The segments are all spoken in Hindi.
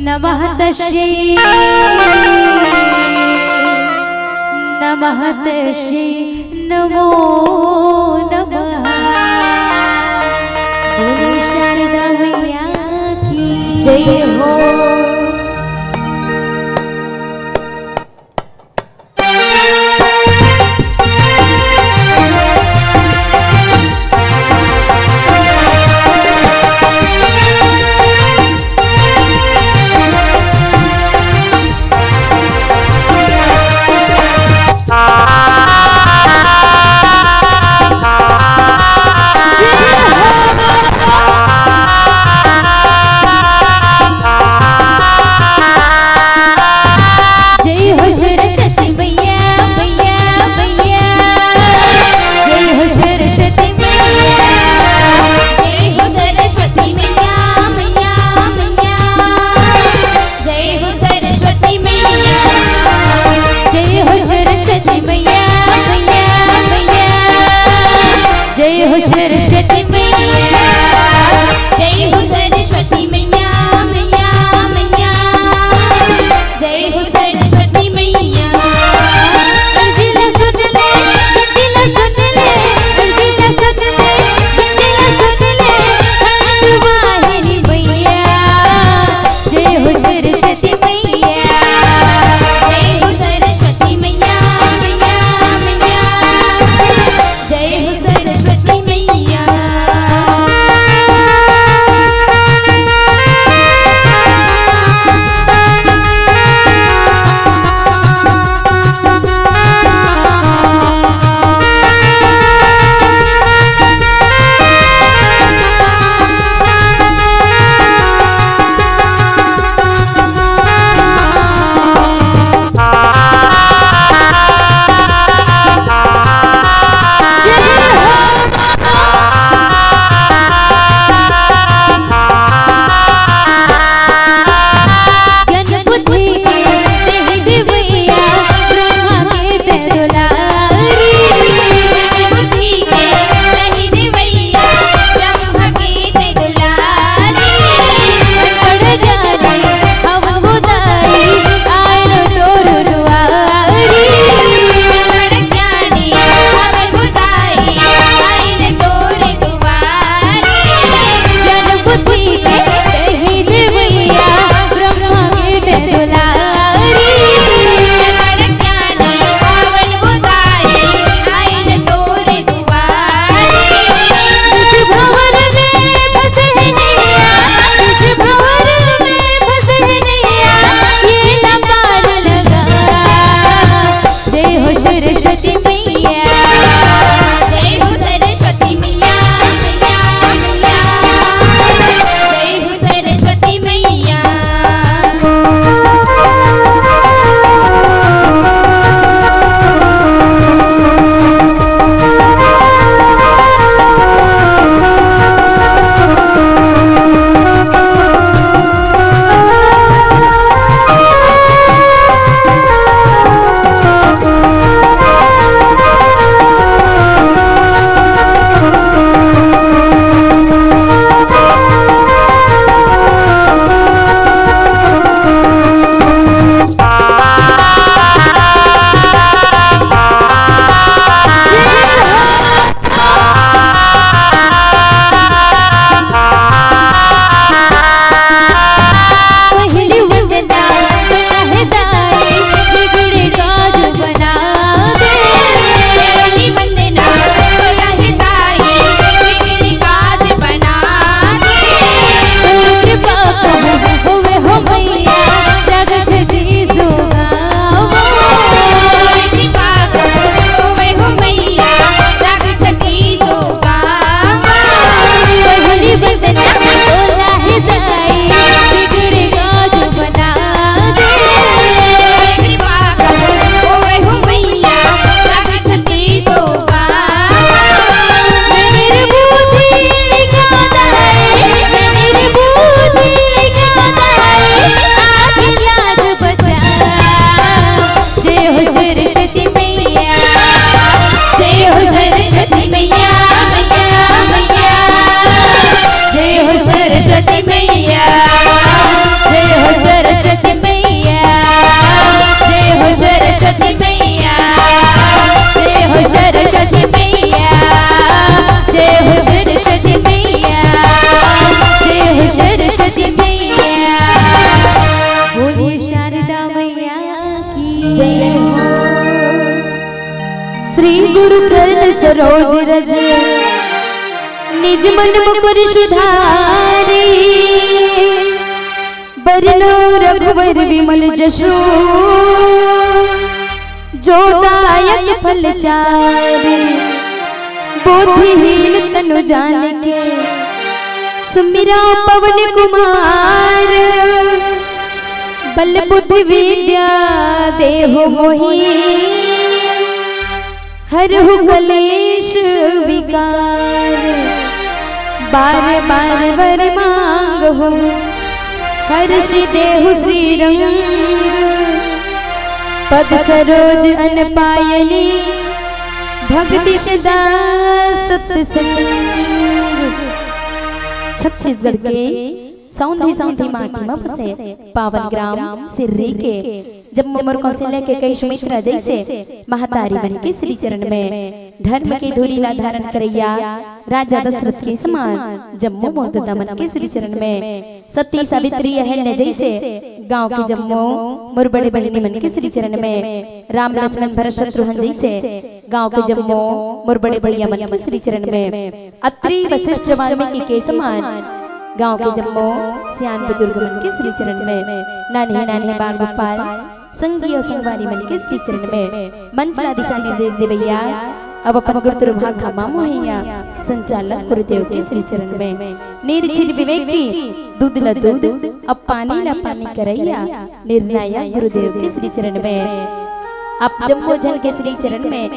नमः तस्यै नमः तस्यै नमो नमः। बोले शारदा मैया की जय हो। मन मुकुर सुधारी बरनो रघुवर विमल जसो जो दायक फल चारे बुद्धिहीन तनु जान के सुमिरा पवन कुमार बल बुद्धि विद्या देहो मोहि हरहु कलेश विकार बार बार वर मांग हो हर्ष देहु श्री रंग पद सरोज अन पायनी भक्ति सदा सत्संग। छत्तीसगढ़ के सौंधी सौंधी माटी में बसे पावन ग्राम सिर्री के जब मोर कौशल्या के कई सुमित्रा जैसे महतारी बन के श्री चरण में धर्म की धूरी ला धारण करैया राजा दशरथ के समान जम्मू मोरदा मन के श्री चरण में सती सावित्री अहल्या जैसे गांव के जम्मू मोर बड़े बहनी मन के श्री चरण में राम लक्ष्मण भरत शत्रुघ्न जैसे गांव के जम्मू मोर बड़े बढ़िया मन के श्री चरण में अत्रि वशिष्ठ वाल्मीकि के समान गांव के जम्मू सियान बुजुर्ग मन के श्री चरण में नानी नानी बाल गोपाल संगी और संगवारी मन के श्री चरण में मंचला दिशा निर्देश देवैया अब अपन गुरुतर भाग खमा मोहिया संचालक गुरुदेव के श्री चरण में निर्चिर विवेक की दूध ला दूध अब पानी ला पानी करैया निर्णायक गुरुदेव के श्री चरण में अब जम्मू जन के श्री चरण में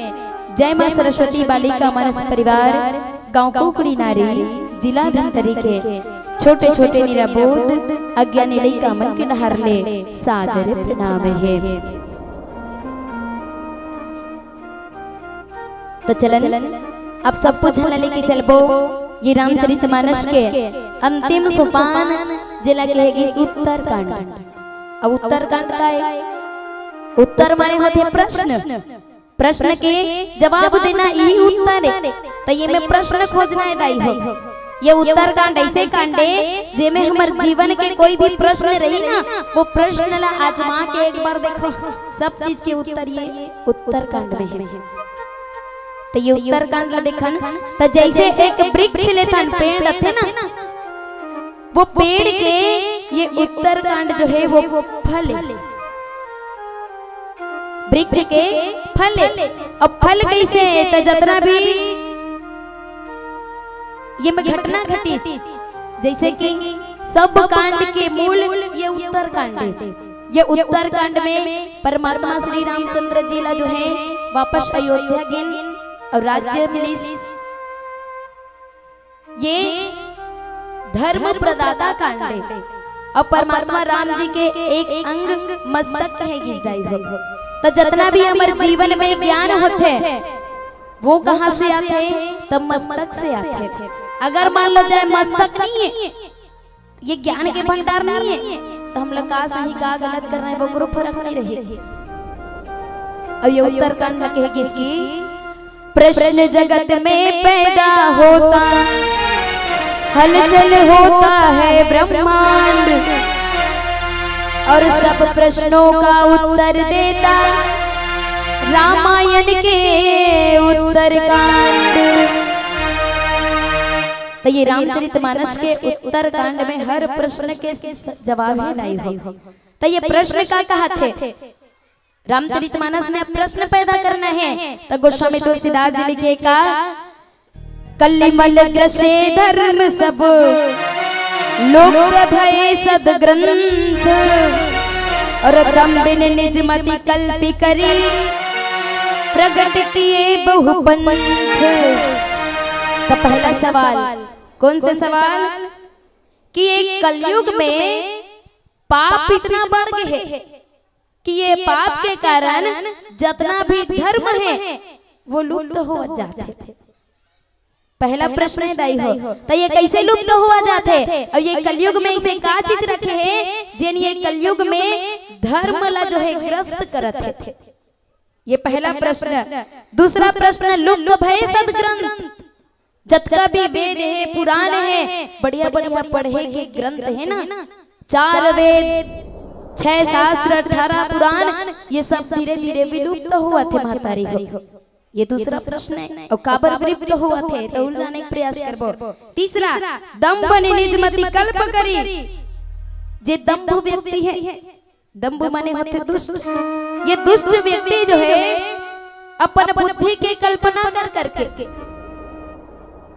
जय मां सरस्वती बालिका मानस परिवार गांव कोकड़ी नारी जिला धमतरी के छोटे छोटे निराबोध अज्ञानी लइका मन के नहर ले सादर प्रणाम है। तो चलन अब सब कुछ लेके चलबो ये रामचरितमानस के अंतिम सोपान जिला कहेगी उत्तरकांड। अब उत्तरकांड का है उत्तर माने होते प्रश्न प्रश्न के जवाब देना यही उत्तर है। तो ये में प्रश्न खोजना है दाई हो ये उत्तरकांड ऐसे कांडे जेमे हमार जीवन के कोई भी प्रश्न रही ना वो प्रश्न ला आजमा के एक बार देखो सब चीज के उत्तर ये उत्तरकांड में है। तो ये उत्तरकांड ला देखन तो जैसे एक वृक्ष लेथन पेड़ रथे ना वो पेड़ के ये उत्तरकांड जो है वो फल वृक्ष के फल अब फल कैसे तो जितना भी ये में घटना घटी जैसे कि सब कांड के मूल ये उत्तरकांड है। ये उत्तरकांड में परमात्मा श्री रामचंद्र जी ला जो है वापस अयोध्या गिन और राज्य मिलिस ये धर्म प्रदाता कांड है। और परमात्मा राम जी के एक अंग मस्तक कहे घिसदाई हो तो जितना भी हमारे जीवन में ज्ञान होते वो कहाँ से आते तब मस्तक से आते। अगर मान लो जाए मस्तक नहीं है ये ज्ञान के भंडार नहीं है तो हम लोग का सही का गलत कर रहे हैं वो फर्क नहीं रहे। अब ये उत्तरकांड में कहेगी इसकी प्रश्न जगत में पैदा होता हलचल होता है ब्रह्मांड और सब प्रश्नों का उत्तर देता रामायण के उत्तरकांड। तो ये रामचरितमानस के उत्तरकांड में हर प्रश्न के जवाब ही लाई हो। तो ये प्रश्न का कहा थे रामचरितमानस में प्रश्न पैदा करना है तो गोस्वामी तुलसीदास जी लिखे का कलिमल ग्रसे धर्म सब लोक भय सदग्रंथ और दम्बिन निज मति कल्पि करी प्रकट किए बहुपंथ। तो पहला सवाल कौन से सवाल कि एक कलयुग में पाप इतना बढ़ गए है कि ये पाप के कारण जितना भी धर्म है वो लुप्त हो जाते थे। पहला प्रश्न है दाई हो तो ये कैसे लुप्त हुआ जाते और ये कलयुग में इसे का चीज रखे है जिन ये कलयुग में धर्म ला जो है ग्रस्त करते थे। ये पहला प्रश्न। दूसरा प्रश्न लुप्त भय सदग्रंथ जतका भी वेद है पुराण है बढ़िया बढ़िया पढ़े के ग्रंथ है ना 4 वेद 6 शास्त्र 18 पुराण ये सब धीरे धीरे विलुप्त हुआ थे महतारी हो। ये दूसरा प्रश्न है। और काबर विरक्त हुआ थे तो उलझाने का प्रयास करबो। तीसरा, दम्भ ने निज मति कल्प करी। जे दम्भ व्यक्ति है, दम्भ माने होते दुष्ट। ये दुष्ट व्यक्ति जो है अपन बुद्धि की कल्पना कर करके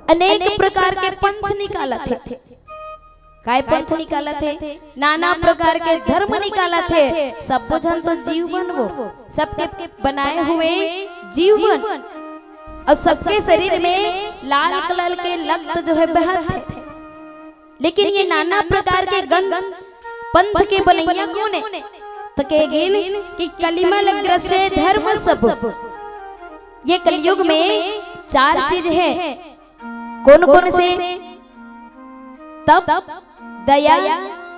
अनेक प्रकार के पंथ निकाला थे। काय पंथ निकाला थे? नाना प्रकार के धर्म निकाला थे। सब बुझन तो जीवन वो सबके बनाए हुए जीवन और सबके शरीर में लाल कलर के लक्त जो है बहत है। लेकिन ये नाना प्रकार के गंध पंथ के बनैया कौन है? तो कहेगिन कि कलिमा लग्रसे धर्म सब। ये कलयुग में 4 चीज है। कौन कौन से? तप, दया,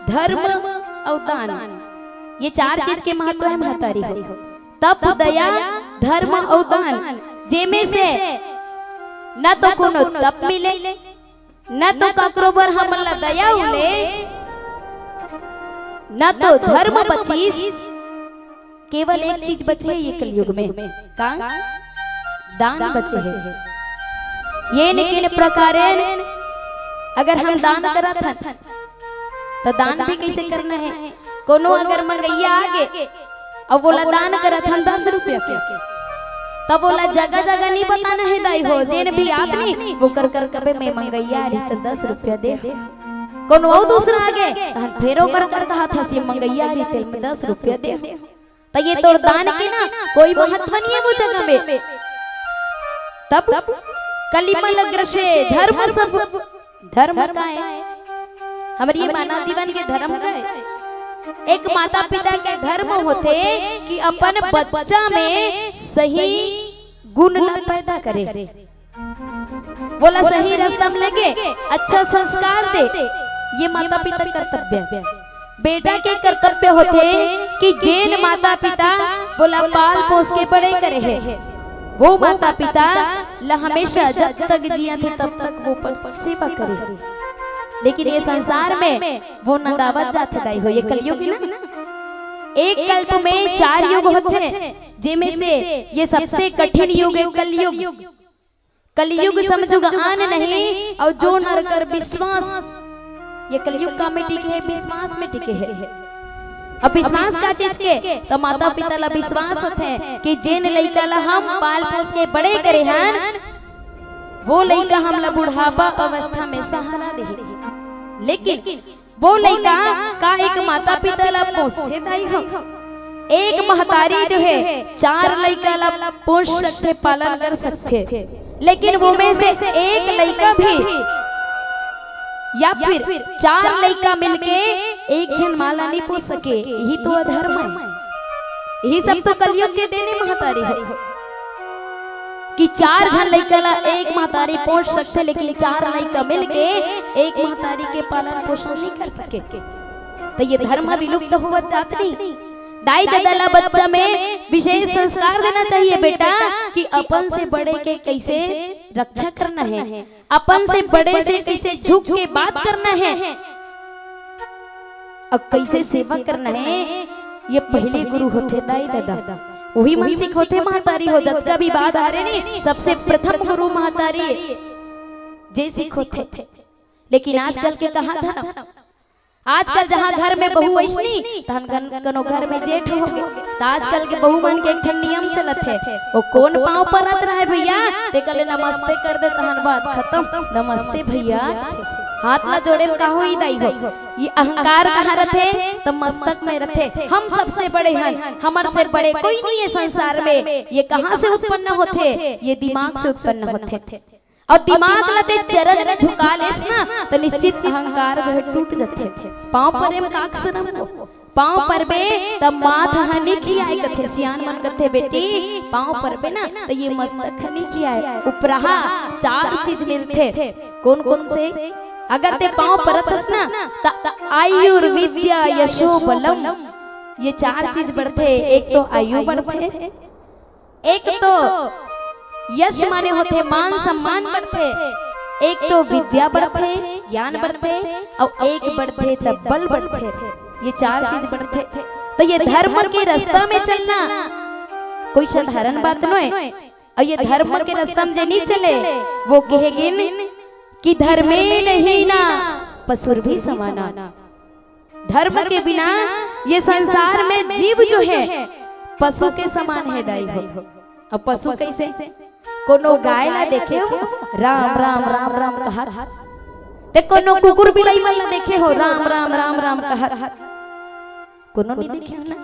धर्म और दान। ये 4 चीज के महत्व है महतारी हो। तप, दया, धर्म और दान। जेमे से न तो कोनो तप मिले, न तो ककरो बर हमला दया उले, न तो धर्म बचीस। केवल एक चीज बचे है ये कलयुग में, का दान बचे है। ये निकिन प्रकार अगर हम दान करत हन तो दान भी कैसे करना है? कोनो अगर मंगैया आगे और बोला दान करत हन 10 रुपया के, तब बोला जगह जगह नहीं बताना है दाई हो। जेन भी आदमी वो कर कर कबे मैं मंगैया रही तो 10 रुपया दे। कोनो और दूसरा आगे तहन फेरो कर कर कहा था सी मंगैया रही तेल में 10 रुपया दे। तो ये तो दान के ना कोई महत्व नहीं है वो जगह में। तब कलिमा लग्रसे धर्म सब। धर्म का है हमारे ये मानव जीवन के धर्म का है। एक माता पिता के धर्म होते कि अपन बच्चा में सही गुण पैदा करे, बोला सही रास्ता में लगे, अच्छा संस्कार दे। ये माता पिता कर्तव्य। बेटा के कर्तव्य होते कि जेन माता पिता बोला पाल पोस के बड़े करे है, वो माता पिता ला हमेशा जब तक जिया थे तब तक वो पर सेवा करे। लेकिन ये संसार में वो नदावत जाते दाई हो। ये कलयुग ना, एक कल्प में 4 युग होते हैं, जिनमें से ये सबसे कठिन युग है कलयुग। कलयुग समझो आन नहीं और जो नर कर विश्वास। ये कलयुग का में टिके है, विश्वास में टिके है। अब विश्वास का चीज के तो माता पिता ला विश्वास होते हैं कि जेन लइका ला हम पाल पोस के बड़े करे हन, वो लइका हम ला बुढ़ापा अवस्था में सहारा दे। लेकिन वो लइका का एक माता पिता ला पोसते दाई हो। एक महतारी जो है 4 लइका ला पोस सकते, पालन कर सकते। लेकिन वो में से एक लइका भी या फिर 4 लइका मिलके एक जन माला नहीं पोस सके, यही तो अधर्म है। यही सब तो कलयुग के देने महतारी हो कि 4 जन लइका ला एक महतारी पोस सकते, लेकिन 4 लइका मिलके एक महतारी के पालन पोषण नहीं कर सके। तो ये धर्म विलुप्त हुआ जात नहीं। दाई दादा ला बच्चा में विशेष संस्कार देना चाहिए बेटा कि अपन से बड़े के कैसे रक्षा करना है, अपन से बड़े से कैसे झुक के बात करना है और कैसे सेवा करना है। ये पहले गुरु होते दाई दादा, वही मन सीख होते महतारी हो। जब का भी बात आ रहे नहीं, सबसे प्रथम गुरु महतारी जे सीख होते। लेकिन आजकल के कहा था ना, आजकल जहाँ घर में बहू ऐसनी तहन कनो घर में जेठ हो गए। तो आजकल के बहू मन के एक नियम चलत है, वो कौन पाँव पर रत रहा है भैया ते कले नमस्ते कर दे तहन बात खत्म। नमस्ते भैया हाथ ला जोड़े का हो ही दाई हो। ये अहंकार कहाँ रथे? तो मस्तक में रथे। हम सबसे बड़े हैं, हमारे से बड़े कोई नहीं है संसार में। ये कहाँ से उत्पन्न होते? ये दिमाग से उत्पन्न होते। और दिमाग लते चरण में झुका लेस ना तो निश्चित अहंकार जो है टूट जाते। पाँव पर में काक सनम को पाँव पर बे तब माथ हनी खियाए कथे। सियान मन कथे बेटी पाँव पर बे ना तो ये मस्तक हनी खियाए। उपराहा 4 चीज मिलते। कौन कौन से? अगर ते पाँव परतस ना तो आयुर्विद्या यशो बलम, ये 4 चीज बढ़ते। एक तो आयु बढ़ते, एक तो यश माने होते मान सम्मान बढ़ते, एक तो विद्या बढ़ते ज्ञान बढ़ते और एक बढ़ते तब बल बढ़ते। ये 4 चीज बढ़ते। तो ये धर्म के रास्ता में चलना कोई साधारण बात नहीं है। और ये धर्म के रास्ता में जे नहीं चले वो कहेगिन कि धर्मे नहीं ना पशुर भी समाना। धर्म के बिना ये संसार में जीव जो है पशु के समान है दाई हो। अब पशु कैसे? कोनो गाय ना देखे हो राम राम राम राम कहा, ते कोनो कुकुर बिलाई वाला देखे हो राम राम राम राम कहा, कोनो नहीं देखे हो ना।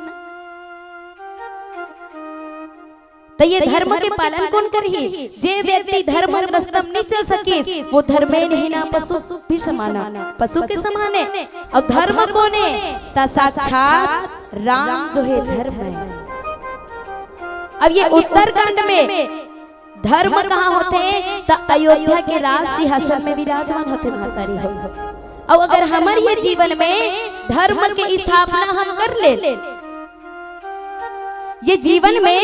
तो ये धर्म के पालन कौन करही? जे व्यक्ति धर्म के रास्ता में नहीं चल सके वो धर्मे नहीं ना पशु भी समाना, पशु के समान है। और धर्म कौन है? ता साक्षात राम जो है धर्म है। अब ये उत्तरकांड में धर्म कहाँ होते हैं? तो अयोध्या के राज सिंहासन में विराजमान होते महतारी हो। और अगर हमारे ये जीवन में धर्म की स्थापना हम कर ले, ये जीवन में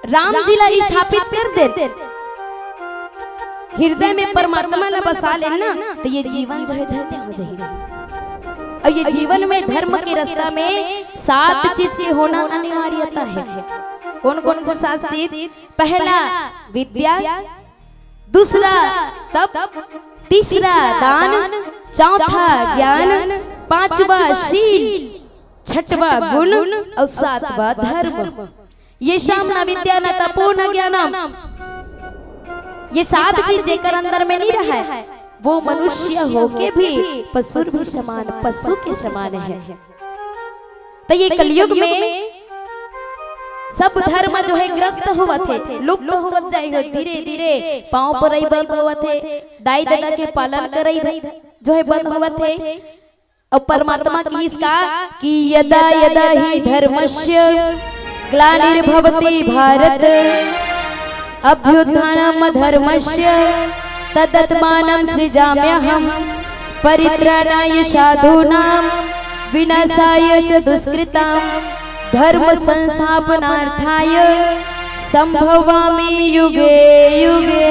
राम जी ला स्थापित कर दे, हृदय में परमात्मा ला बसा ले ना, तो ये जीवन जो है धन्य हो जाएगा। और ये जीवन में धर्म के रास्ता में 7 चीज के होना अनिवार्यता है। कौन कौन से 7 चीज? पहला विद्या, दूसरा तप, तीसरा दान, चौथा ज्ञान, पांचवा शील, छठवा गुण और 7वां धर्म। ये शाम न विद्या न तपो न ज्ञानम, ये 7 चीज जेकर अंदर में नहीं रहा है वो मनुष्य होके भी पशु भी समान, पशु के समान है। तो ये कलयुग में सब धर्म जो है ग्रस्त हुआ थे, लुप्त हुआ जाएगा धीरे धीरे, पांव पर ही बंद हुआ थे, दाई दादा के पालन करई जो है बंद हुआ थे। और परमात्मा की इसका कि यदा यदा ही धर्मस्य ग्लानिर्भवति भारत अभ्युत्थानम् धर्मस्य तदात्मानं सृजाम्यहम् परित्राणाय साधूनां विनाशाय च दुष्कृतां धर्म संस्थापनार्थाय संभवामि युगे युगे।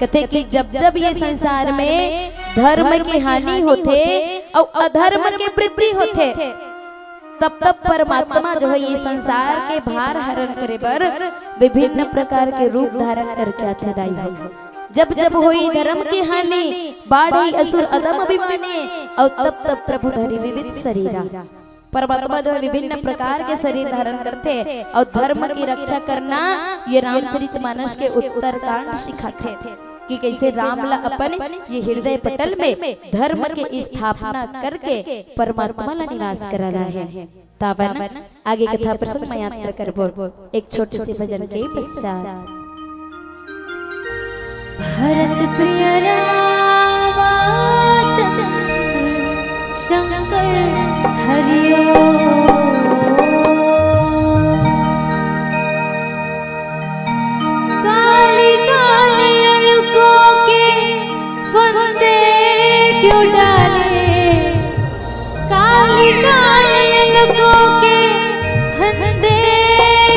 कहते कि जब जब ये संसार में धर्म की हानि होते और अधर्म की वृद्धि होते तब तब परमात्मा जो है ये संसार के भार हरण करे पर विभिन्न प्रकार के रूप धारण करके आते दाई हो। जब जब हुई धर्म की हानि बाढ़ी असुर अदम अभिमानी और तब तब प्रभु धरि विविध शरीरा। परमात्मा जो है विभिन्न प्रकार के शरीर धारण करते और धर्म की रक्षा करना ये रामचरितमानस के उत्तरकांड सिखाते कि कैसे राम ला अपन ये हृदय पटल में धर्म की स्थापना करके परमात्मा ला निवास कराना है। तावन आगे कथा प्रसंग में यात्रा करबो एक छोटे से भजन के पश्चात। भरत प्रिय रामा शंकर हरिओ काली काली अलकों के फंदे क्यों डाले, काली काली अलकों के फंदे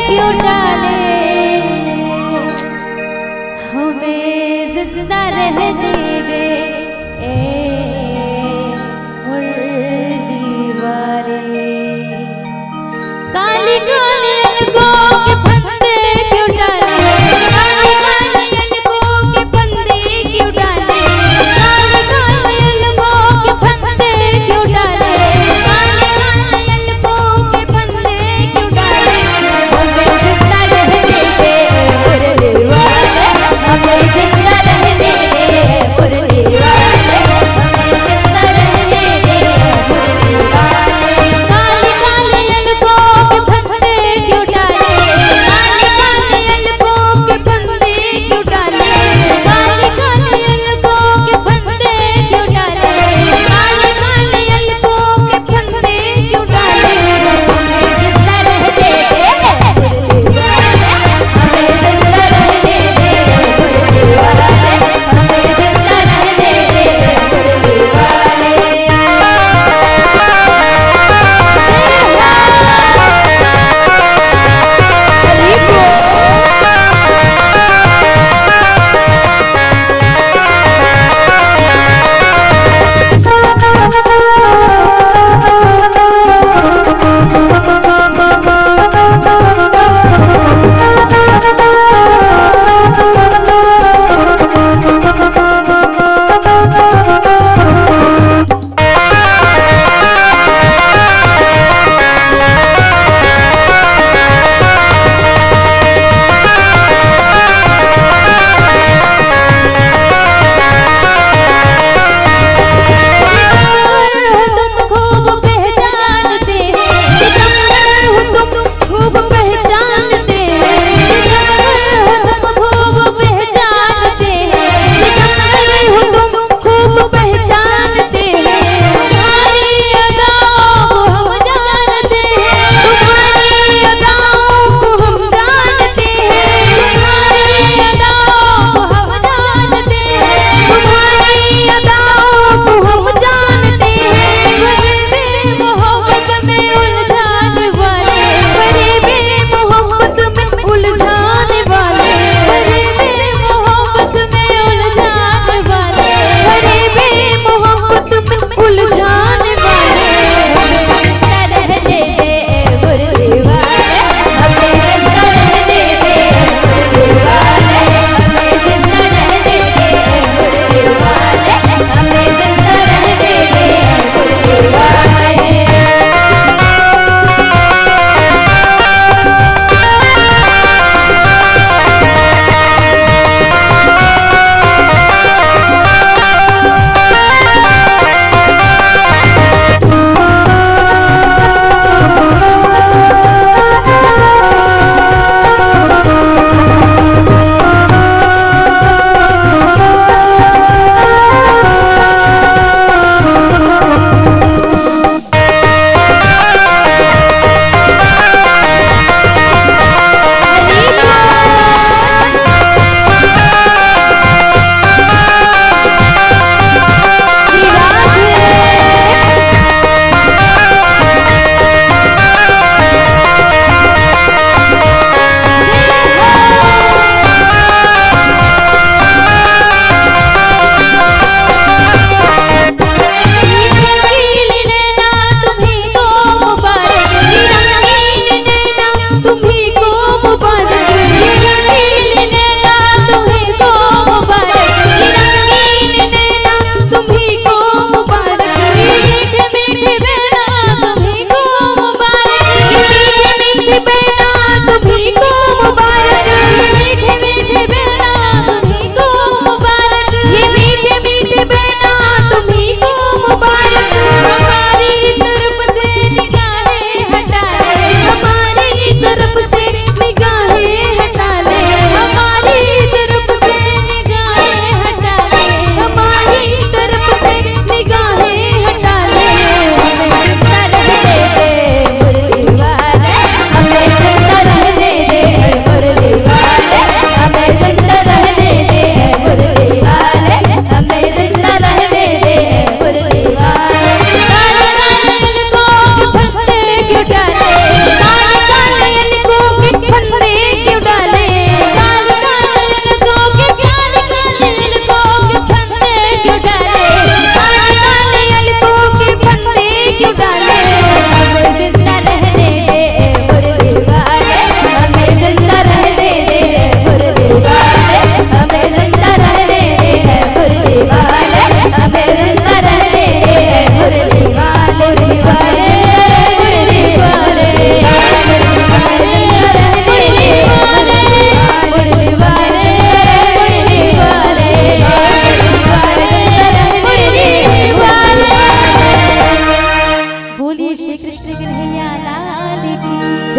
क्यों डाले, हमें जिंदा रहने दे मुरली वाले। काली काली अलकों के फंदे क्यों डाले, काली काली अलकों के फंदे क्यों डाले, काली काली अलकों के फंदे क्यों डाले, काली काली अलकों के फंदे क्यों डाले, हमें जिंदा रहने दे मुरली वाले, हमें जिंदा रहने दे मुरली वाले।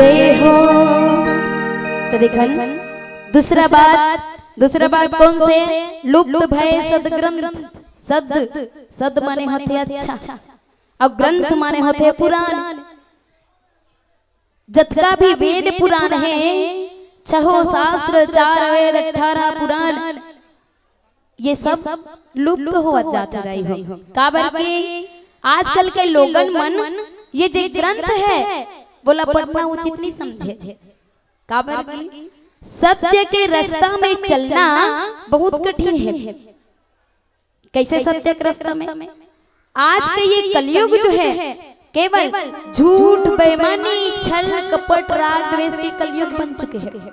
जय हो। तो देखन दूसरा बात कौन से लुप्त भय सदग्रंथ। सद माने होते अच्छा और ग्रंथ माने होते पुराण। जतका भी वेद पुराण है, 6 शास्त्र 4 वेद 18 पुराण, ये सब लुप्त हो जाते रही हो। काबर के आजकल के लोगन मन ये जो ग्रंथ है बोला पढ़ना उचित नहीं समझे। काबर की सत्य के रास्ता में चलना बहुत कठिन है। कैसे सत्य के रास्ता में? आज के ये कलयुग जो है केवल झूठ बेईमानी छल कपट राग द्वेष के कलयुग बन चुके हैं।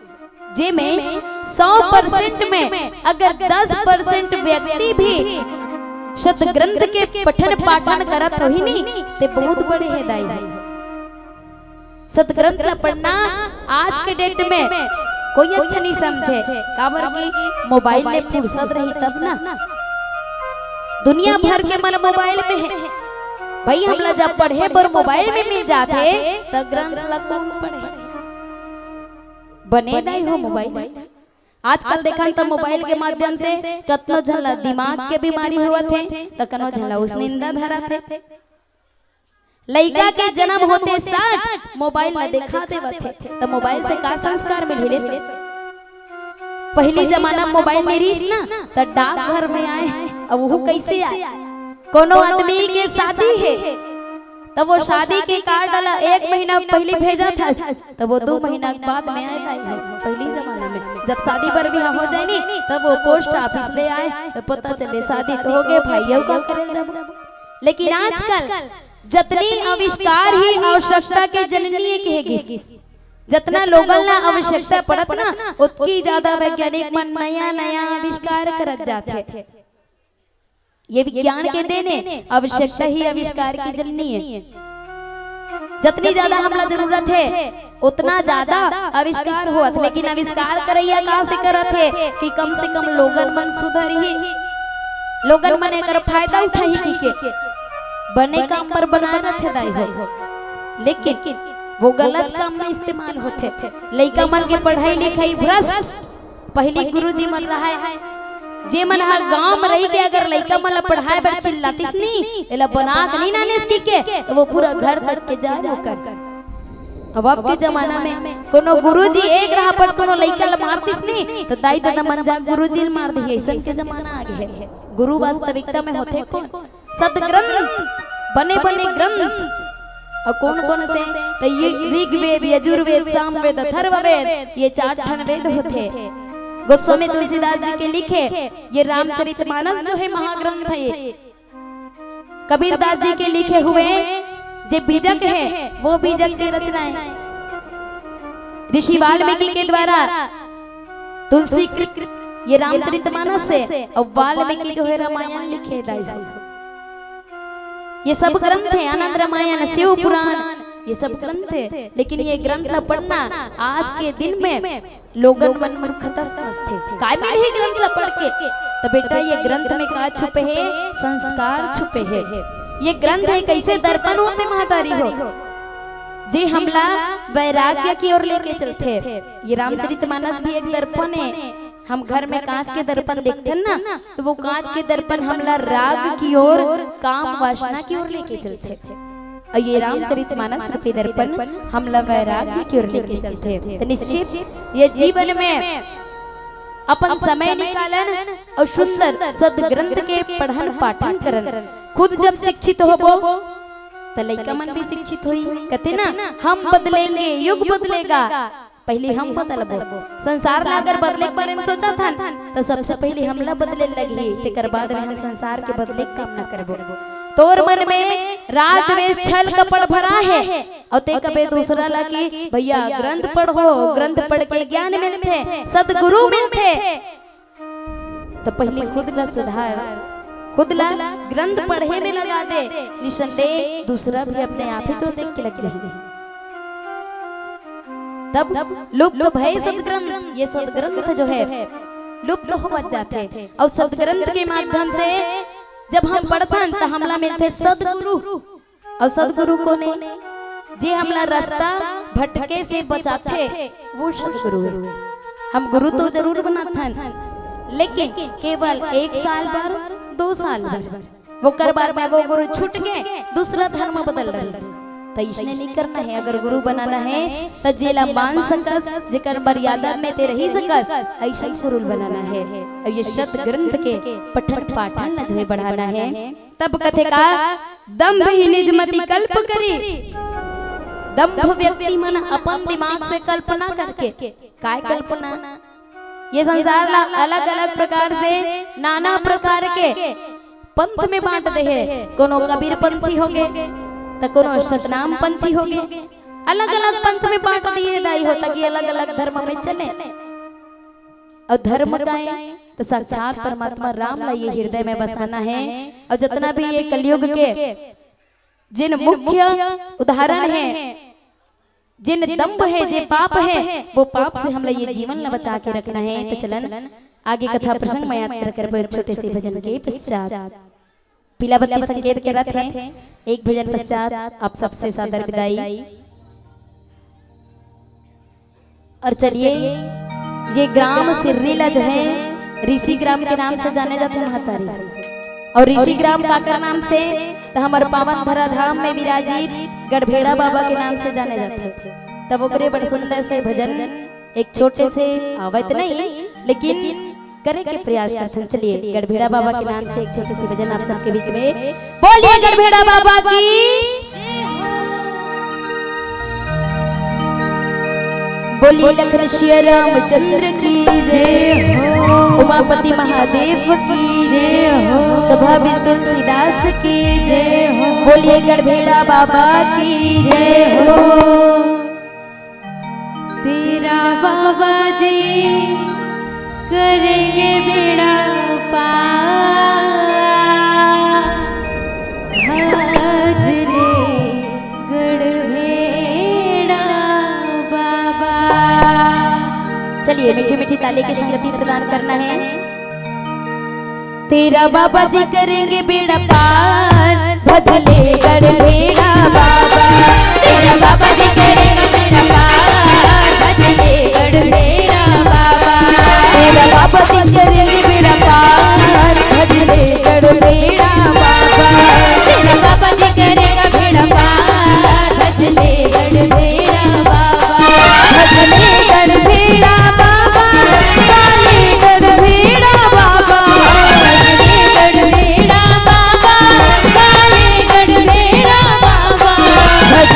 जे में 100% में अगर 10% व्यक्ति भी शब्द ग्रंथ के पठन पाठन करत हो ही नहीं ते बहुत बड़े है दाई। सदग्रंथ का पढ़ना आज के डेट में कोई अच्छा नहीं समझे। काबर की मोबाइल में फुर्सत रही तब ना, दुनिया भर के मन मोबाइल में है। भाई हमला जब पढ़े पर मोबाइल में मिल जाते तब ग्रंथ ला कौन पढ़े? बने दाई हो मोबाइल। आजकल देखा तो मोबाइल के माध्यम से कतनो झला दिमाग के बीमारी हुआ थे तो कनो झला उस निंदा धरा थे। लड़का के जन्म होते 60 मोबाइल में देखा देवा थे तो मोबाइल से का संस्कार मिले थे? पहली जमाना मोबाइल में रीस ना तो डाक घर में आए। अब वो कैसे आए? कोनो आदमी के शादी है तब वो शादी के कार्ड डाला 1 महीना पहले भेजा था तब वो 2 महीना बाद में आया था। पहली जमाना में जब शादी पर भी हो जाए नी तब वो पोस्ट ऑफिस ले आए तो पता चले शादी तो हो गए भाइयों को करे जब। लेकिन आजकल जतनी आविष्कार ही आवश्यकता के जननी कहेगी। जितना लोगन ना आवश्यकता पड़त ना उतनी ज्यादा वैज्ञानिक मन नया नया आविष्कार करत जाते। ये विज्ञान के देने आवश्यकता ही आविष्कार की जननी है। जितनी ज्यादा हमला जरूरत है उतना ज्यादा आविष्कार हुआ। लेकिन आविष्कार करैया कहाँ से करत है कि कम से कम लोगन मन सुधर ही, लोगन मन एकर फायदा उठाई के बने काम पर बनाए रहते दाई हो। लेकिन वो गलत काम में इस्तेमाल होते थे। लड़का मन के पढ़ाई लिखाई भ्रष्ट। पहले गुरुजी मन रहा है जे मन हा गांव में रही के अगर लड़का मन पढ़ाए बर चिल्लातिस नी एला बना के नहीं नाने इसकी के तो वो पूरा घर तक के जा होकर। अब के जमाना में कोनो गुरुजी एक रहा पर कोनो लड़का ल मारतिस नी तो दाई दादा मन जा गुरुजी ल मार दी। ऐसा के जमाना आ गया है। गुरु वास्तविकता में होते कौन? सदग्रंथ बने बने ग्रंथ। और कौन से तो ये ऋग्वेद यजुर्वेद सामवेद अथर्ववेद ये 4 ठन वेद होते। गोस्वामी तुलसीदास जी के लिखे ये रामचरितमानस जो है महाग्रंथ है। ये कबीरदास जी के लिखे हुए जो बीजक है वो बीजक की रचना है। ऋषि वाल्मीकि के द्वारा तुलसी ये रामचरितमानस है और वाल्मीकि जो है रामायण लिखे दाई। ये सब ग्रंथ है। आनंद रामायण शिव पुराण ये सब ग्रंथ है। लेकिन ये ग्रंथ ला पढ़ना आज के दिन में लोगन मन मूर्खता समझते। काय मिले ही ग्रंथ ला पढ़ के? तो बेटा ये ग्रंथ में का छुपे है? संस्कार छुपे है। ये ग्रंथ है कैसे दर्पण होते महतारी हो जी हमला वैराग्य की ओर लेके चलते। ये रामचरितमानस भी एक दर्पण है। हम घर में कांच के दर्पण देखते हैं ना तो वो कांच के दर्पण हमला राग की ओर काम वासना की ओर लेके चलते थे। और ये रामचरितमानस रूपी दर्पण हमला वैराग्य की ओर लेके चलते हैं। तो निश्चित ये जीवन में अपन समय निकालन और सुंदर सदग्रंथ के पढ़न पाठन करन। खुद जब शिक्षित होबो तो लड़का मन भी शिक्षित होई। कहते ना हम बदलेंगे युग बदलेगा पहले हम बदलबो। संसार ला अगर बदले के बारे में सोचा था तो सबसे पहले हमला बदले लगी तेकर बाद में हम संसार के बदले काम न करबो। तोर मन में राग द्वेष छल कपट भरा है और ते कबे दूसरा ला की भैया ग्रंथ पढ़ो, ग्रंथ पढ़ के ज्ञान मिलते सदगुरु मिलते। तो पहले खुद ला सुधार, खुद ला ग्रंथ पढ़े में लगा दे। निसंदेह दूसरा भी अपने आप ही तो देख के लग जाए। तब लुप्त भय सदग्रंथ। ये सदग्रंथ जो है लुप्त हो जाते और सदग्रंथ के माध्यम से जब हम पढ़थन तो हमला मिलते सदगुरु। और सदगुरु को ने जे हमला रास्ता भटके से बचाते वो सदगुरु है। हम गुरु तो जरूर बनाते हैं, लेकिन केवल 1 साल भर 2 साल भर वो करबार में वो गुरु छूट गए, दूसरा धर्म बदल रहे, तो इसने नहीं करना है। अगर गुरु बनाना है तो जेला मान सकस, जेकर मर्यादा में ते रही सकस, ऐसा गुरु बनाना है। और ये शब्द ग्रंथ के पठन पाठन न जो बढ़ाना है। तब कथे का दम्भ ही निज मति कल्प करी। दम्भ व्यक्ति मन अपन दिमाग से कल्पना करके, काय कल्पना, ये संसार ला अलग अलग प्रकार से नाना प्रकार के पंथ में बांट दे है। कोनो कबीर पंथी हो गए तो कोनो सतनाम पंथी हो गए, अलग अलग पंथ में बांट दिए दाई होता कि अलग अलग धर्म में चले। और धर्म का है तो साक्षात परमात्मा राम ला ये हृदय में बसाना है। और जितना भी ये कलयुग के जिन मुख्य उदाहरण है, जिन दम्भ है, जे पाप है, वो पाप से हम ये जीवन ला बचा के रखना है। तो चलन आगे कथा प्रसंग में यात्रा कर छोटे से भजन के पश्चात पीला बत्ती संकेत के रथ है। एक भजन पश्चात आप सबसे सादर विदाई। और चलिए ये ग्राम सिर्रीला जो है ऋषि ग्राम के नाम से जाने जाते हैं महतारी, और ऋषि ग्राम काकर नाम से तो हमारे पावन धरा धाम में विराजित गढ़भेड़ा बाबा के नाम से जाने जाते हैं। तब ओकरे बड़े सुंदर से भजन एक छोटे से आवत नहीं लेकिन करे के प्रयास करते हैं। चलिए गढ़भेड़ा बाबा के नाम से एक छोटे से भजन आप सबके बीच में बोलिए। गढ़भेड़ा बाबा की बोलिए, लखन श्री रामचंद्र की जय हो, उमापति महादेव की जय हो, सभा विष्णु तुलसीदास की जय हो, बोलिए गढ़भेड़ा बाबा की जय हो। तेरा बाबा जी करेंगे बेड़ा पार, भज ले गढ़भेड़ा बाबा। चलिए मीठी मीठी ताली की संगति प्रदान करना है। तेरा बाबा जी करेंगे बेड़ा पार, भज ले गढ़भेड़ा बाबा। तेरा बाबा जी करेंगे बेड़ा पार, भज ले गढ़भेड़ा बाबा। तेरा बाबा जी करेंगे बेड़ा पार, भज ले गढ़भेड़ा बाबा। तेरा बाबा जी करेगा बेड़ा पार, भज ले गढ़भेड़ा बाबा। भज ले गढ़भेड़ा बाबा, काले गढ़भेड़ा बाबा। भज ले गढ़भेड़ा बाबा, काले गढ़भेड़ा बाबा। भज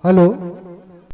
हेलो